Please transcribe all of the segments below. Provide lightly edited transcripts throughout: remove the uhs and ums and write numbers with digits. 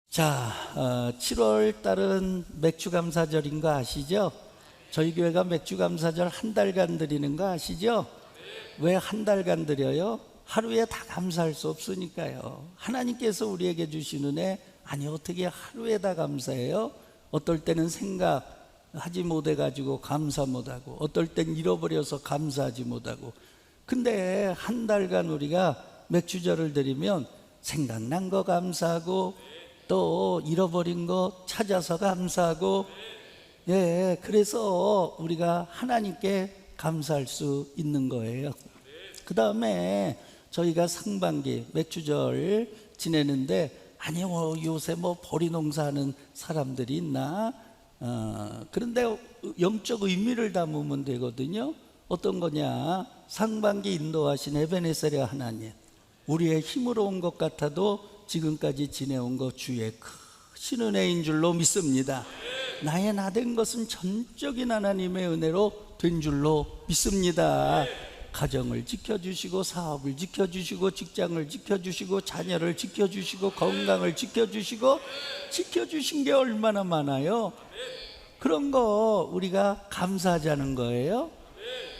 자, 7월 달은 맥주 감사절인 거 아시죠? 저희 교회가 맥주 감사절 한 달간 드리는 거 아시죠? 왜 한 달간 드려요? 하루에 다 감사할 수 없으니까요. 하나님께서 우리에게 주신 은혜, 아니 어떻게 하루에 다 감사해요? 어떨 때는 생각하지 못해가지고 감사 못하고, 어떨 땐 잃어버려서 감사하지 못하고. 근데 한 달간 우리가 맥주절을 드리면 생각난 거 감사하고, 또 잃어버린 거 찾아서 감사하고, 그래서 우리가 하나님께 감사할 수 있는 거예요. 그 다음에 저희가 상반기 맥주절 지내는데, 아니 요새 뭐 보리 농사하는 사람들이 있나? 그런데 영적 의미를 담으면 되거든요. 어떤 거냐? 상반기 인도하신 에베네셀의 하나님, 우리의 힘으로 온 것 같아도 지금까지 지내온 것 주의 크신 은혜인 줄로 믿습니다. 나의 나된 것은 전적인 하나님의 은혜로 된 줄로 믿습니다. 가정을 지켜주시고, 사업을 지켜주시고, 직장을 지켜주시고, 자녀를 지켜주시고, 건강을 지켜주시고, 지켜주신 게 얼마나 많아요. 그런 거 우리가 감사하자는 거예요.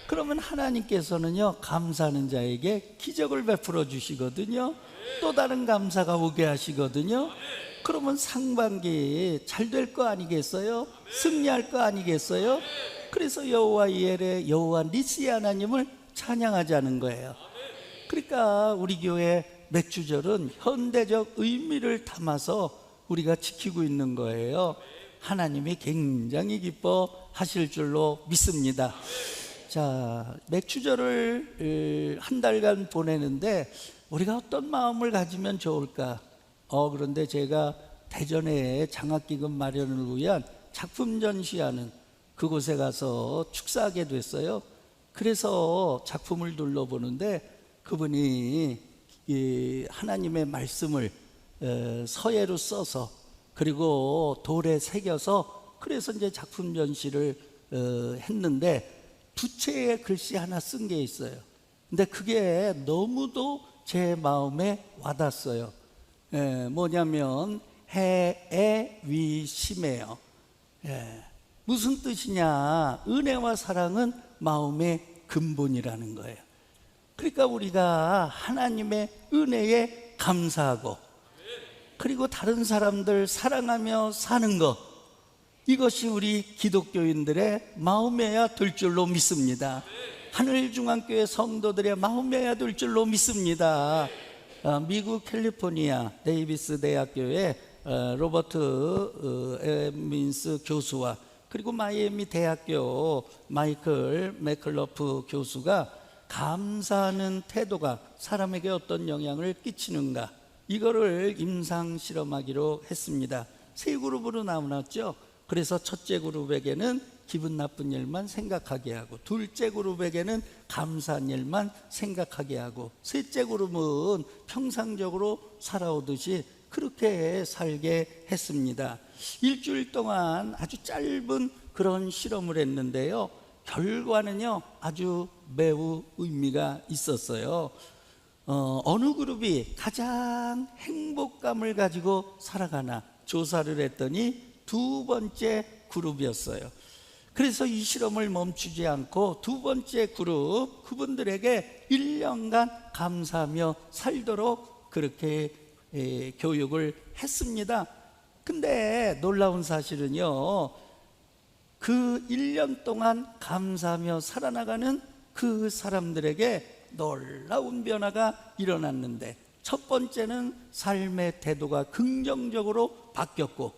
그러면 하나님께서는요, 감사하는 자에게 기적을 베풀어 주시거든요. 또 다른 감사가 오게 하시거든요. 그러면 상반기 잘 될 거 아니겠어요? 승리할 거 아니겠어요? 그래서 여호와 이엘의 여호와 니시 하나님을 찬양하자는 거예요. 그러니까 우리 교회 맥주절은 현대적 의미를 담아서 우리가 지키고 있는 거예요. 하나님이 굉장히 기뻐하실 줄로 믿습니다. 자, 맥주절을 한 달간 보내는데 우리가 어떤 마음을 가지면 좋을까? 그런데 제가 대전에 장학기금 마련을 위한 작품 전시하는 그곳에 가서 축사하게 됐어요. 그래서 작품을 둘러보는데 그분이 이 하나님의 말씀을 서예로 써서, 그리고 돌에 새겨서, 그래서 이제 작품 전시를 했는데 부채에 글씨 하나 쓴 게 있어요. 근데 그게 너무도 제 마음에 와닿았어요. 뭐냐면 해에 위심해요. 무슨 뜻이냐? 은혜와 사랑은 마음의 근본이라는 거예요. 그러니까 우리가 하나님의 은혜에 감사하고, 그리고 다른 사람들 사랑하며 사는 것, 이것이 우리 기독교인들의 마음이어야 될 줄로 믿습니다. 하늘중앙교회 성도들의 마음이어야 될 줄로 믿습니다. 미국 캘리포니아 데이비스 대학교의 로버트 에민스 교수와, 그리고 마이애미 대학교 마이클 맥클러프 교수가 감사하는 태도가 사람에게 어떤 영향을 끼치는가, 이거를 임상 실험하기로 했습니다. 세 그룹으로 나눴죠. 그래서 첫째 그룹에게는 기분 나쁜 일만 생각하게 하고, 둘째 그룹에게는 감사한 일만 생각하게 하고, 셋째 그룹은 평상적으로 살아오듯이 그렇게 살게 했습니다. 일주일 동안 아주 짧은 그런 실험을 했는데요, 결과는요 아주 매우 의미가 있었어요. 어느 그룹이 가장 행복감을 가지고 살아가나 조사를 했더니 두 번째 그룹이었어요. 그래서 이 실험을 멈추지 않고 두 번째 그룹, 그분들에게 1년간 감사하며 살도록 그렇게 교육을 했습니다. 근데 놀라운 사실은요, 그 1년 동안 감사하며 살아나가는 그 사람들에게 놀라운 변화가 일어났는데, 첫 번째는 삶의 태도가 긍정적으로 바뀌었고,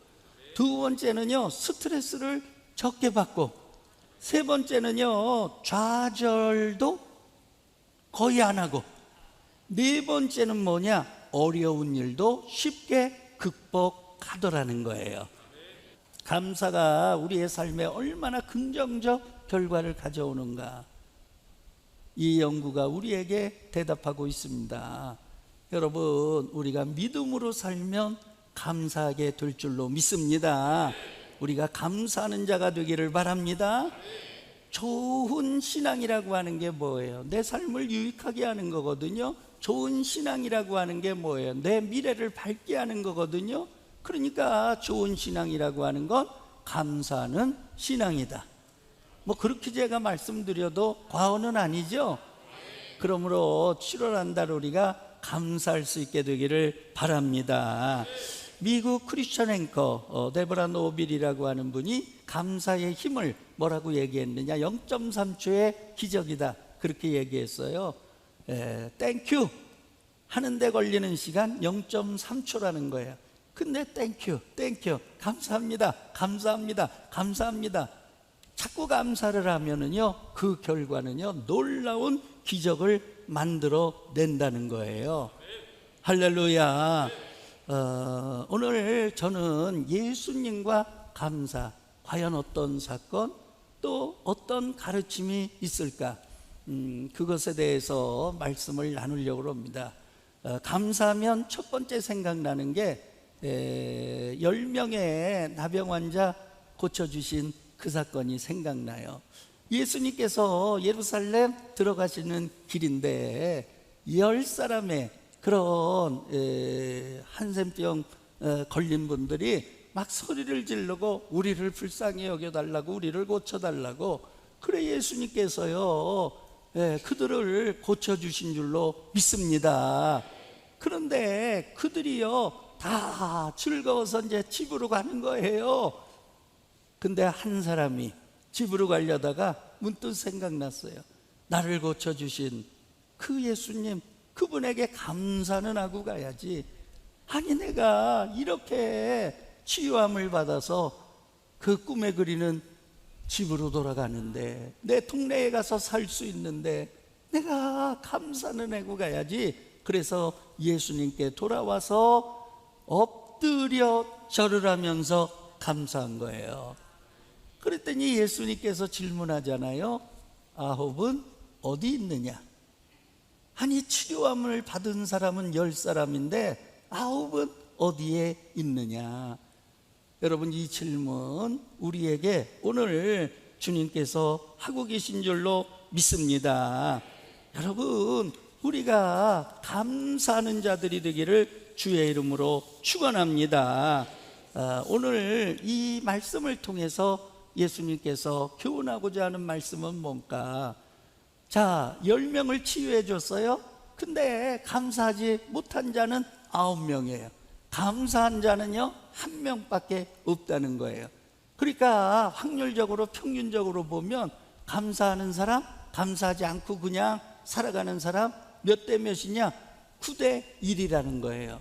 두 번째는요 스트레스를 적게 받고, 세 번째는요 좌절도 거의 안 하고, 네 번째는 뭐냐? 어려운 일도 쉽게 극복하더라는 거예요. 감사가 우리의 삶에 얼마나 긍정적 결과를 가져오는가, 이 연구가 우리에게 대답하고 있습니다. 여러분, 우리가 믿음으로 살면 감사하게 될 줄로 믿습니다. 우리가 감사하는 자가 되기를 바랍니다. 좋은 신앙이라고 하는 게 뭐예요? 내 삶을 유익하게 하는 거거든요. 좋은 신앙이라고 하는 게 뭐예요? 내 미래를 밝게 하는 거거든요. 그러니까 좋은 신앙이라고 하는 건 감사하는 신앙이다. 뭐 그렇게 제가 말씀드려도 과언은 아니죠. 그러므로 7월 한 달 우리가 감사할 수 있게 되기를 바랍니다. 미국 크리스천 앵커 데보라 노빌이라고 하는 분이 감사의 힘을 뭐라고 얘기했느냐, 0.3초의 기적이다 그렇게 얘기했어요. 땡큐 하는데 걸리는 시간 0.3초라는 거예요. 근데 땡큐 감사합니다 감사합니다 자꾸 감사를 하면은요, 그 결과는요 놀라운 기적을 만들어 낸다는 거예요. 할렐루야. 오늘 저는 예수님과 감사, 과연 어떤 사건 또 어떤 가르침이 있을까, 그것에 대해서 말씀을 나누려고 합니다. 감사하면 첫 번째 생각나는 게 10명의 나병 환자 고쳐주신 그 사건이 생각나요. 예수님께서 예루살렘 들어가시는 길인데 10사람의 그런 한센병 걸린 분들이 막 소리를 지르고 우리를 불쌍히 여겨달라고, 우리를 고쳐달라고. 그래 예수님께서요 그들을 고쳐주신 줄로 믿습니다. 그런데 그들이요 다 즐거워서 이제 집으로 가는 거예요. 근데 한 사람이 집으로 가려다가 문득 생각났어요. 나를 고쳐주신 그 예수님, 그분에게 감사는 하고 가야지. 아니 내가 이렇게 치유함을 받아서 그 꿈에 그리는 집으로 돌아가는데, 내 동네에 가서 살 수 있는데 내가 감사는 하고 가야지. 그래서 예수님께 돌아와서 엎드려 절을 하면서 감사한 거예요. 그랬더니 예수님께서 질문하잖아요. 9은 어디 있느냐? 아니 치료함을 받은 사람은 10사람인데 9은 어디에 있느냐? 여러분, 이 질문 우리에게 오늘 주님께서 하고 계신 줄로 믿습니다. 여러분, 우리가 감사하는 자들이 되기를 주의 이름으로 축원합니다. 오늘 이 말씀을 통해서 예수님께서 교훈하고자 하는 말씀은 뭔가? 자, 10명을 치유해 줬어요. 근데 감사하지 못한 자는 9명이에요. 감사한 자는요 1명밖에 없다는 거예요. 그러니까 확률적으로 평균적으로 보면 감사하는 사람, 감사하지 않고 그냥 살아가는 사람 몇 대 몇이냐? 9대 1이라는 거예요.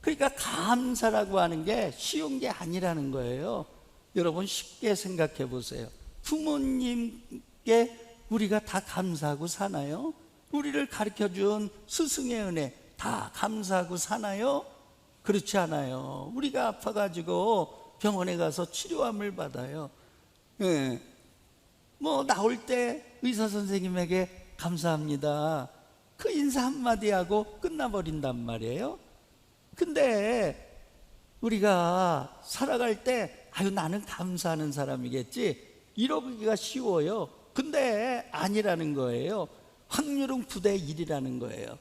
그러니까 감사라고 하는 게 쉬운 게 아니라는 거예요. 여러분 쉽게 생각해 보세요. 부모님께 우리가 다 감사하고 사나요? 우리를 가르쳐준 스승의 은혜 다 감사하고 사나요? 그렇지 않아요. 우리가 아파가지고 병원에 가서 치료함을 받아요. 뭐 나올 때 의사 선생님에게 감사합니다, 그 인사 한마디 하고 끝나버린단 말이에요. 근데 우리가 살아갈 때 아유 나는 감사하는 사람이겠지 이러기가 쉬워요. 근데 아니라는 거예요. 확률은 9대 1이라는 거예요.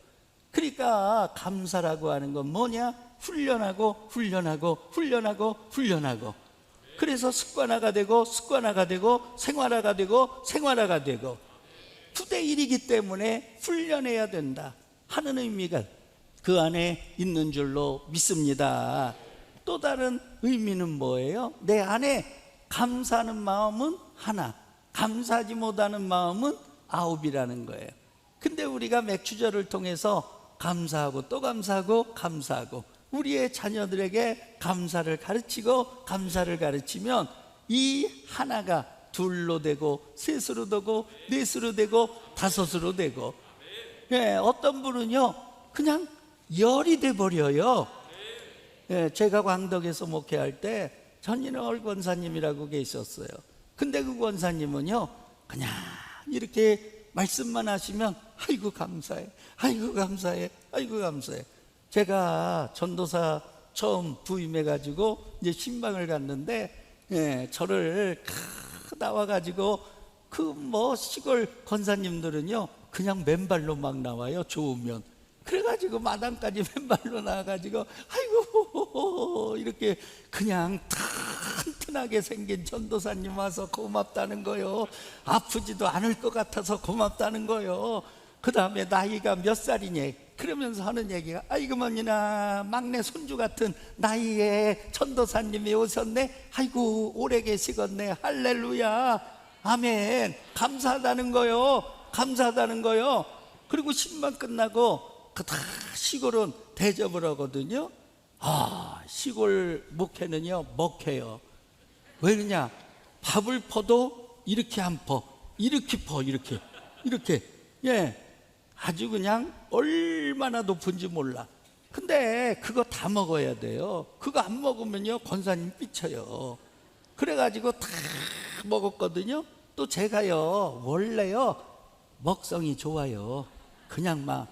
그러니까 감사라고 하는 건 뭐냐? 훈련하고 그래서 습관화가 되고 생활화가 되고 9대 1이기 때문에 훈련해야 된다 하는 의미가 그 안에 있는 줄로 믿습니다. 또 다른 의미는 뭐예요? 내 안에 감사하는 마음은 하나, 감사하지 못하는 마음은 9이라는 거예요. 근데 우리가 맥주절을 통해서 감사하고 또 감사하고 우리의 자녀들에게 감사를 가르치면 이 하나가 둘로 되고 셋으로 되고 넷으로 되고 다섯으로 되고, 어떤 분은요 그냥 10이 돼버려요. 제가 광덕에서 목회할 때 전인월 권사님이라고 계셨어요. 근데 그 권사님은요 그냥 이렇게 말씀만 하시면 아이고 감사해. 제가 전도사 처음 부임해가지고 이제 신방을 갔는데 저를 나와가지고 그 뭐 시골 권사님들은요 그냥 맨발로 막 나와요. 좋으면 그래가지고 마당까지 맨발로 나와가지고 아이고 이렇게 그냥 튼튼하게 생긴 전도사님 와서 고맙다는 거요. 아프지도 않을 것 같아서 고맙다는 거요. 그 다음에 나이가 몇 살이냐 그러면서 하는 얘기가 아이고머니나 막내 손주 같은 나이에 전도사님이 오셨네. 아이고 오래 계시겠네. 할렐루야 아멘. 감사하다는 거요. 감사하다는 거요. 그리고 신방 끝나고 다 시골은 대접을 하거든요. 시골 목회는요 먹혀요. 왜 그러냐, 밥을 퍼도 이렇게 안 퍼, 이렇게 퍼, 이렇게 예, 아주 그냥 얼마나 높은지 몰라. 근데 그거 다 먹어야 돼요. 그거 안 먹으면요 권사님 삐쳐요. 그래가지고 다 먹었거든요. 또 제가요 원래요 먹성이 좋아요. 그냥 막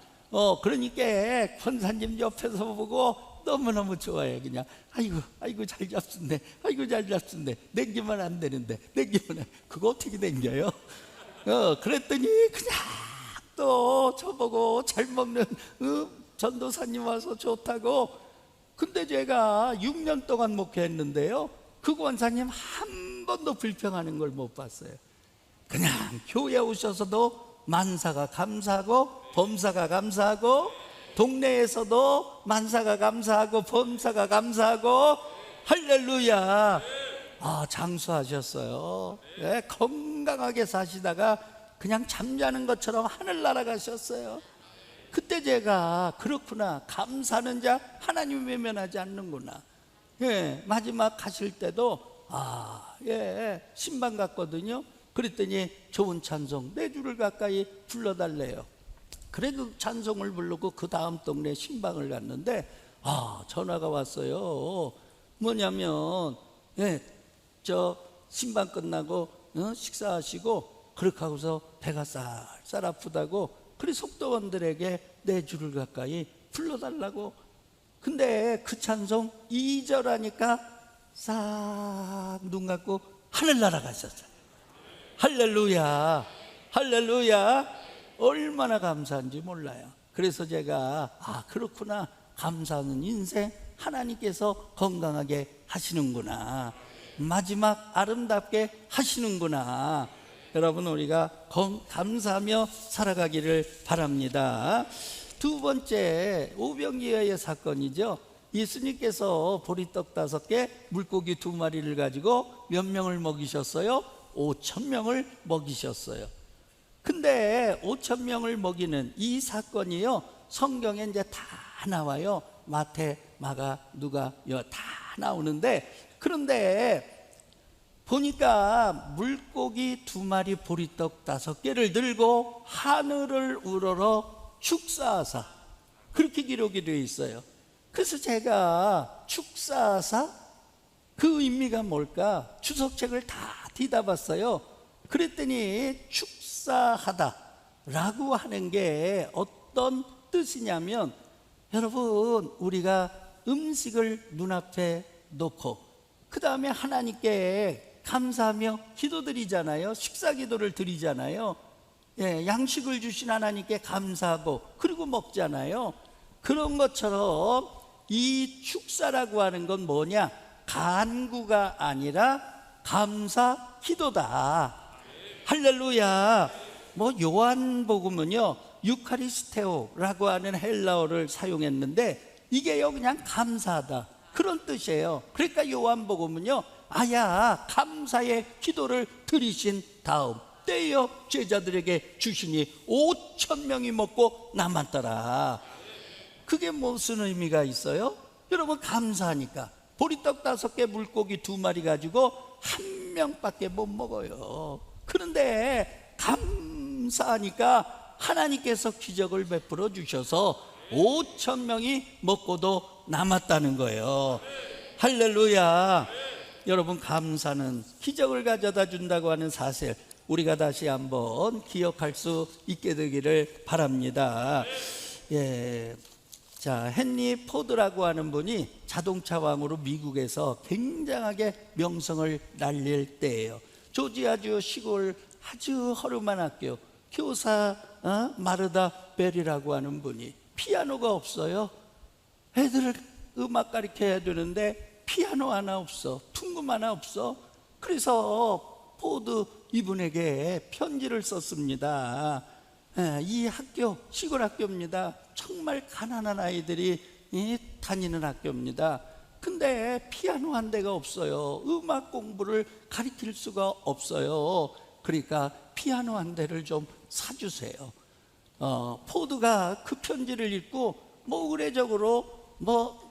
그러니까 권사님 옆에서 보고 너무너무 좋아요. 그냥 아이고 잘 잡순네, 아이고 잘 잡순네. 냉기면 안 되는데 냉기면 그거 어떻게 냉겨요? 그랬더니 그냥 또 저보고 잘 먹는 전도사님 와서 좋다고. 근데 제가 6년 동안 목회했는데요 그 권사님 한 번도 불평하는 걸 못 봤어요. 그냥 교회 오셔서도 만사가 감사하고 범사가 감사하고, 동네에서도 만사가 감사하고 범사가 감사하고, 할렐루야. 장수하셨어요. 네, 건강하게 사시다가 그냥 잠자는 것처럼 하늘 날아가셨어요. 그때 제가 그렇구나, 감사하는 자 하나님 외면하지 않는구나. 예, 마지막 가실 때도 신방 갔거든요. 그랬더니 좋은 찬송 4주를 가까이 불러달래요. 그래도 찬송을 부르고 그 다음 동네 신방을 갔는데 전화가 왔어요. 뭐냐면 저 신방 끝나고 식사하시고 그렇게 하고서 배가 쌀 아프다고 그래 속도원들에게 4주를 가까이 불러달라고. 근데 그 찬송 2절 하니까 싹 눈 감고 하늘 날아가셨어요. 할렐루야 할렐루야. 얼마나 감사한지 몰라요. 그래서 제가 그렇구나, 감사하는 인생 하나님께서 건강하게 하시는구나, 마지막 아름답게 하시는구나. 여러분 우리가 감사하며 살아가기를 바랍니다. 두 번째 오병이어의 사건이죠. 예수님께서 보리떡 5개 물고기 2마리를 가지고 몇 명을 먹이셨어요? 5,000명을 먹이셨어요. 근데 5,000명을 먹이는 이 사건이요 성경에 이제 다 나와요. 마태, 마가, 누가 다 나오는데, 그런데 보니까 물고기 2마리 보리떡 5개를 들고 하늘을 우러러 축사하사, 그렇게 기록이 되어 있어요. 그래서 제가 축사하사 그 의미가 뭘까 주석책을 다 뒤다봤어요. 그랬더니 축사하다라고 하는 게 어떤 뜻이냐면, 여러분 우리가 음식을 눈앞에 놓고 그 다음에 하나님께 감사하며 기도드리잖아요. 식사기도를 드리잖아요. 양식을 주신 하나님께 감사하고 그리고 먹잖아요. 그런 것처럼 이 축사라고 하는 건 뭐냐, 간구가 아니라 감사 기도다. 할렐루야. 요한복음은요 유카리스테오라고 하는 헬라어를 사용했는데 이게요 그냥 감사하다 그런 뜻이에요. 그러니까 요한복음은요 감사의 기도를 드리신 다음 떼어 제자들에게 주시니 5,000명이 먹고 남았더라. 그게 무슨 의미가 있어요? 여러분 감사하니까 보리떡 5개 물고기 2마리 가지고 1명밖에 못 먹어요. 그런데 감사하니까 하나님께서 기적을 베풀어 주셔서 5,000명이 먹고도 남았다는 거예요. 할렐루야. 여러분 감사는 기적을 가져다 준다고 하는 사실 우리가 다시 한번 기억할 수 있게 되기를 바랍니다. 자, 헨리 포드라고 하는 분이 자동차 왕으로 미국에서 굉장하게 명성을 날릴 때예요. 조지아주 시골 아주 허름한 학교 교사 마르다 벨이라고 하는 분이 피아노가 없어요. 애들을 음악 가르쳐야 되는데 피아노 하나 없어, 퉁금 하나 없어. 그래서 포드 이분에게 편지를 썼습니다. 이 학교 시골 학교입니다. 정말 가난한 아이들이 다니는 학교입니다. 근데 피아노 한 대가 없어요. 음악 공부를 가르칠 수가 없어요. 그러니까 피아노 한 대를 좀 사주세요. 포드가 그 편지를 읽고 뭐 의례적으로 뭐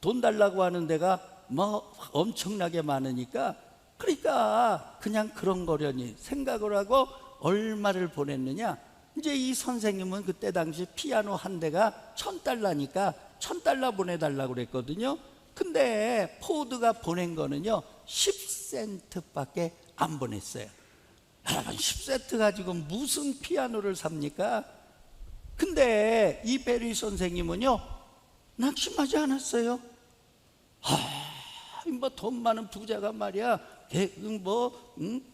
돈 달라고 하는 데가 뭐 엄청나게 많으니까, 그러니까 그냥 그런거려니 생각을 하고 얼마를 보냈느냐. 이제 이 선생님은 그때 당시 피아노 한 대가 $1,000니까 $1,000 보내달라고 그랬거든요. 근데 포드가 보낸 거는요 10센트밖에 안 보냈어요. 여러분, 10센트 가지고 무슨 피아노를 삽니까? 근데 이 베리 선생님은요 낙심하지 않았어요. 뭐 돈 많은 부자가 말이야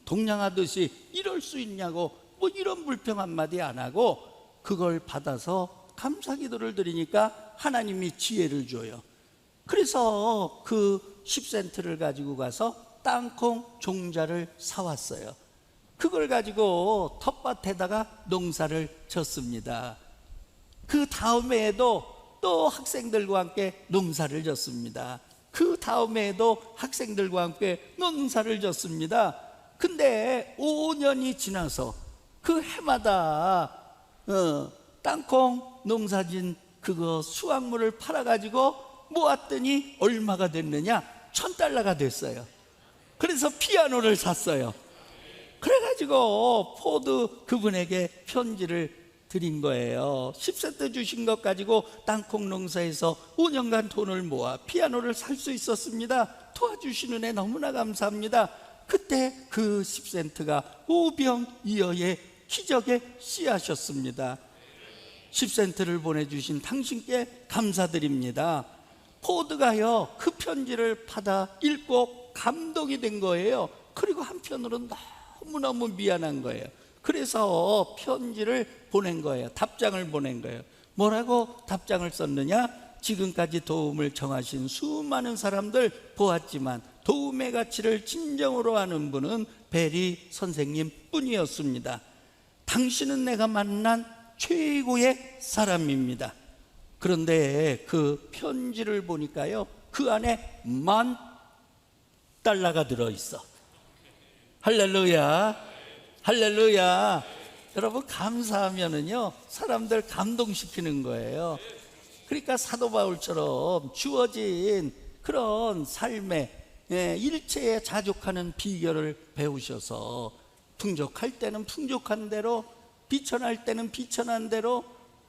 동냥하듯이 이럴 수 있냐고 뭐 이런 불평 한마디 안 하고 그걸 받아서 감사기도를 드리니까 하나님이 지혜를 줘요. 그래서 그 10센트를 가지고 가서 땅콩 종자를 사왔어요. 그걸 가지고 텃밭에다가 농사를 졌습니다. 그 다음에도 또 학생들과 함께 농사를 졌습니다. 그 다음에도 학생들과 함께 농사를 졌습니다. 근데 5년이 지나서 그 해마다 땅콩 농사진 그거 수확물을 팔아가지고 모았더니 얼마가 됐느냐? $1,000가 됐어요. 그래서 피아노를 샀어요. 그래가지고 포드 그분에게 편지를 드린 거예요. 10센트 주신 것 가지고 땅콩 농사에서 5년간 돈을 모아 피아노를 살 수 있었습니다. 도와주시는 애 너무나 감사합니다. 그때 그 10센트가 오병이어의 기적의 씨앗이었습니다. 10센트를 보내주신 당신께 감사드립니다. 포드가요 그 편지를 받아 읽고 감동이 된 거예요. 그리고 한편으로는 너무너무 미안한 거예요. 그래서 편지를 보낸 거예요. 답장을 보낸 거예요. 뭐라고 답장을 썼느냐? 지금까지 도움을 청하신 수많은 사람들 보았지만 도움의 가치를 진정으로 아는 분은 베리 선생님 뿐이었습니다. 당신은 내가 만난 최고의 사람입니다. 그런데 그 편지를 보니까요 그 안에 $10,000가 들어있어. 할렐루야, 할렐루야. 여러분, 감사하면은요 사람들 감동시키는 거예요. 그러니까 사도 바울처럼 주어진 그런 삶의 일체에 자족하는 비결을 배우셔서 풍족할 때는 풍족한 대로, 비천할 때는 비천한 대로,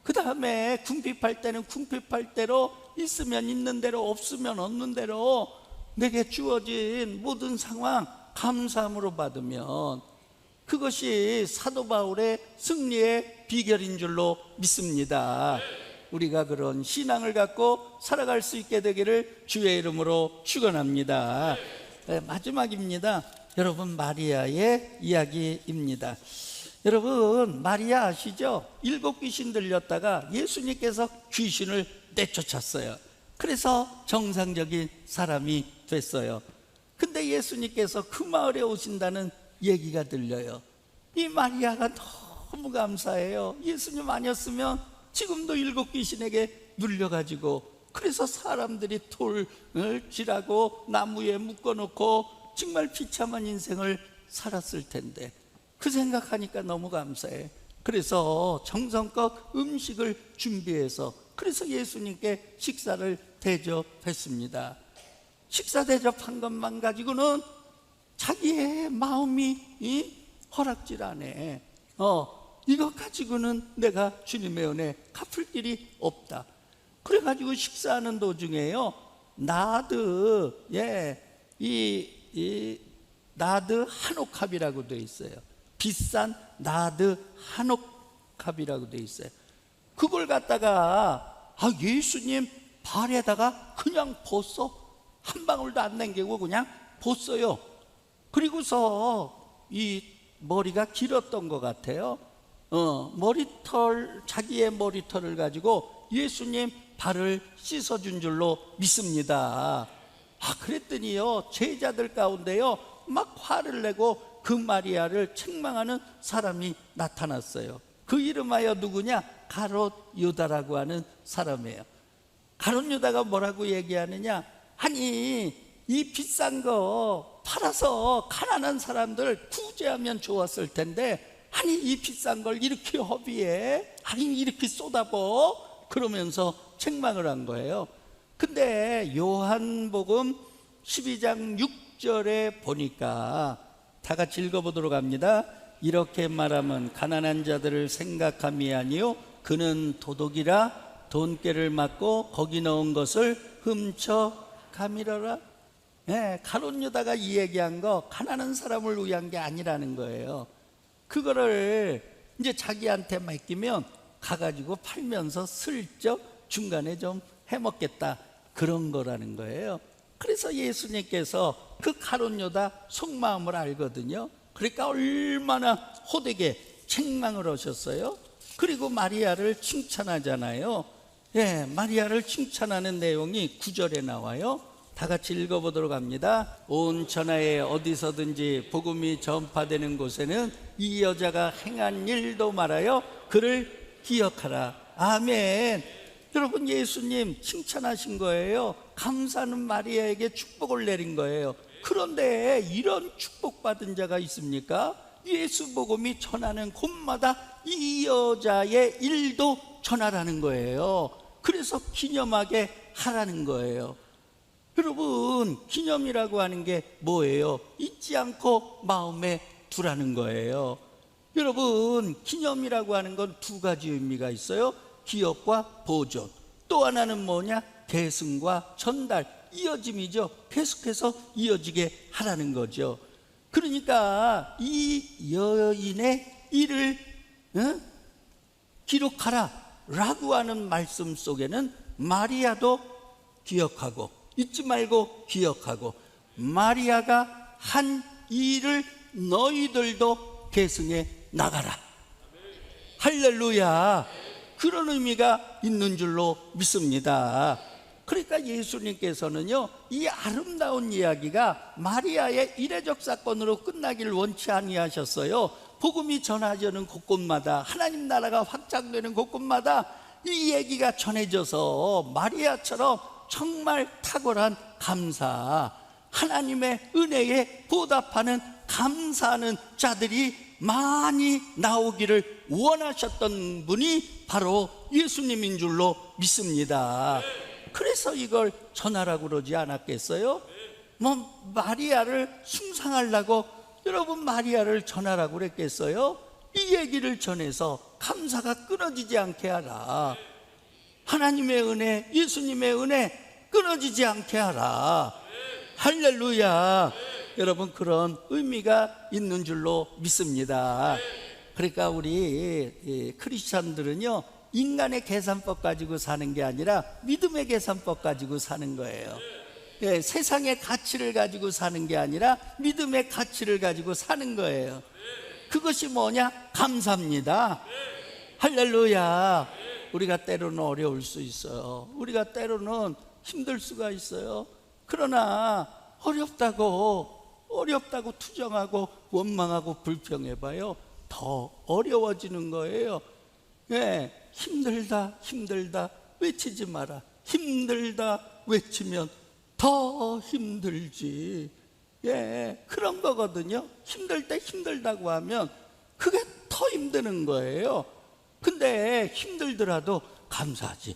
그 다음에 궁핍할 때는 궁핍할 대로, 있으면 있는 대로, 없으면 없는 대로 내게 주어진 모든 상황 감사함으로 받으면 그것이 사도 바울의 승리의 비결인 줄로 믿습니다. 우리가 그런 신앙을 갖고 살아갈 수 있게 되기를 주의 이름으로 축원합니다. 마지막입니다. 여러분, 마리아의 이야기입니다. 여러분, 마리아 아시죠? 7 귀신 들렸다가 예수님께서 귀신을 내쫓았어요. 그래서 정상적인 사람이 됐어요. 근데 예수님께서 그 마을에 오신다는 얘기가 들려요. 이 마리아가 너무 감사해요. 예수님 아니었으면 지금도 7 귀신에게 눌려가지고, 그래서 사람들이 돌을 쥐라고 나무에 묶어놓고 정말 비참한 인생을 살았을 텐데, 그 생각하니까 너무 감사해. 그래서 정성껏 음식을 준비해서, 그래서 예수님께 식사를 대접했습니다. 식사 대접한 것만 가지고는 자기의 마음이 허락질 않네. 이것 가지고는 내가 주님의 은혜 갚을 길이 없다. 그래가지고 식사하는 도중에요, 나드, 이 나드 한옥합이라고 되어 있어요. 비싼 나드 한옥합이라고 되어 있어요. 그걸 갖다가 예수님 발에다가 그냥 벗어. 한 방울도 안 남기고 그냥 벗어요. 그리고서 이 머리가 길었던 것 같아요. 자기의 머리털을 가지고 예수님 발을 씻어준 줄로 믿습니다. 그랬더니요, 제자들 가운데요 막 화를 내고 그 마리아를 책망하는 사람이 나타났어요. 그 이름하여 누구냐? 가롯 유다라고 하는 사람이에요. 가롯 유다가 뭐라고 얘기하느냐? 아니, 이 비싼 거 팔아서 가난한 사람들 구제하면 좋았을 텐데, 아니 이 비싼 걸 이렇게 허비해? 아니 이렇게 쏟아버? 그러면서 책망을 한 거예요. 근데 요한복음 12장 6절에 보니까 다 같이 읽어보도록 합니다. 이렇게 말하면 가난한 자들을 생각함이 아니요 그는 도둑이라 돈깨를 맞고 거기 넣은 것을 훔쳐 가밀어라. 가롯 유다가 이 얘기한 거 가난한 사람을 위한 게 아니라는 거예요. 그거를 이제 자기한테 맡기면 가가지고 팔면서 슬쩍 중간에 좀 해먹겠다, 그런 거라는 거예요. 그래서 예수님께서 그 가롯 유다 속마음을 알거든요. 그러니까 얼마나 호되게 책망을 하셨어요. 그리고 마리아를 칭찬하잖아요. 마리아를 칭찬하는 내용이 9절에 나와요. 다 같이 읽어보도록 합니다. 온 천하에 어디서든지 복음이 전파되는 곳에는 이 여자가 행한 일도 말하여 그를 기억하라. 아멘. 여러분, 예수님 칭찬하신 거예요. 감사는 마리아에게 축복을 내린 거예요. 그런데 이런 축복받은 자가 있습니까? 예수 복음이 전하는 곳마다 이 여자의 일도 전하라는 거예요. 그래서 기념하게 하라는 거예요. 여러분, 기념이라고 하는 게 뭐예요? 잊지 않고 마음에 두라는 거예요. 여러분, 기념이라고 하는 건 두 가지 의미가 있어요. 기억과 보존. 또 하나는 뭐냐? 계승과 전달, 이어짐이죠. 계속해서 이어지게 하라는 거죠. 그러니까 이 여인의 일을 기록하라 라고 하는 말씀 속에는 마리아도 기억하고 잊지 말고 기억하고, 마리아가 한 일을 너희들도 계승해 나가라. 할렐루야. 그런 의미가 있는 줄로 믿습니다. 그러니까 예수님께서는요, 이 아름다운 이야기가 마리아의 이례적 사건으로 끝나길 원치 아니하셨어요. 복음이 전하지는 곳곳마다, 하나님 나라가 확장되는 곳곳마다 이 얘기가 전해져서 마리아처럼 정말 탁월한 감사, 하나님의 은혜에 보답하는 감사하는 자들이 많이 나오기를 원하셨던 분이 바로 예수님인 줄로 믿습니다. 그래서 이걸 전하라고 그러지 않았겠어요? 마리아를 숭상하려고 여러분 마리아를 전하라고 그랬겠어요? 이 얘기를 전해서 감사가 끊어지지 않게 하라. 하나님의 은혜, 예수님의 은혜 끊어지지 않게 하라. 할렐루야. 여러분, 그런 의미가 있는 줄로 믿습니다. 그러니까 우리 크리스찬들은요, 인간의 계산법 가지고 사는 게 아니라 믿음의 계산법 가지고 사는 거예요. 세상의 가치를 가지고 사는 게 아니라 믿음의 가치를 가지고 사는 거예요. 그것이 뭐냐? 감사입니다. 할렐루야. 우리가 때로는 어려울 수 있어요. 우리가 때로는 힘들 수가 있어요. 그러나 어렵다고 투정하고 원망하고 불평해봐요. 더 어려워지는 거예요. 힘들다 외치지 마라. 힘들다 외치면 더 힘들지. 그런 거거든요. 힘들 때 힘들다고 하면 그게 더 힘드는 거예요. 근데 힘들더라도 감사하지.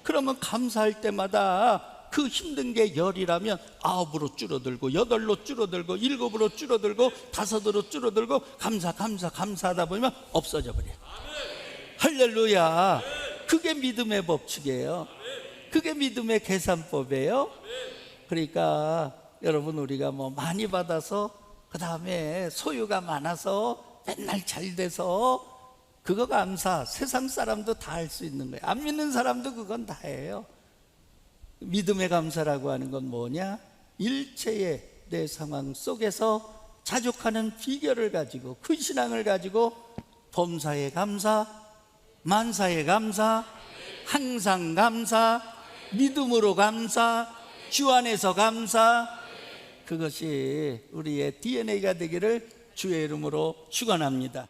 그러면 감사할 때마다 그 힘든 게 10이라면 9으로 줄어들고 8로 줄어들고 7으로 줄어들고 5으로 줄어들고 감사하다 보면 없어져 버려요. 할렐루야. 그게 믿음의 법칙이에요. 그게 믿음의 계산법이에요. 그러니까 여러분, 우리가 많이 받아서 그 다음에 소유가 많아서 맨날 잘 돼서 그거 감사, 세상 사람도 다 할 수 있는 거예요. 안 믿는 사람도 그건 다 해요. 믿음의 감사라고 하는 건 뭐냐? 일체의 내 상황 속에서 자족하는 비결을 가지고, 그 신앙을 가지고 범사에 감사, 만사에 감사, 항상 감사, 믿음으로 감사, 주 안에서 감사. 그것이 우리의 DNA가 되기를 주의 이름으로 축원합니다.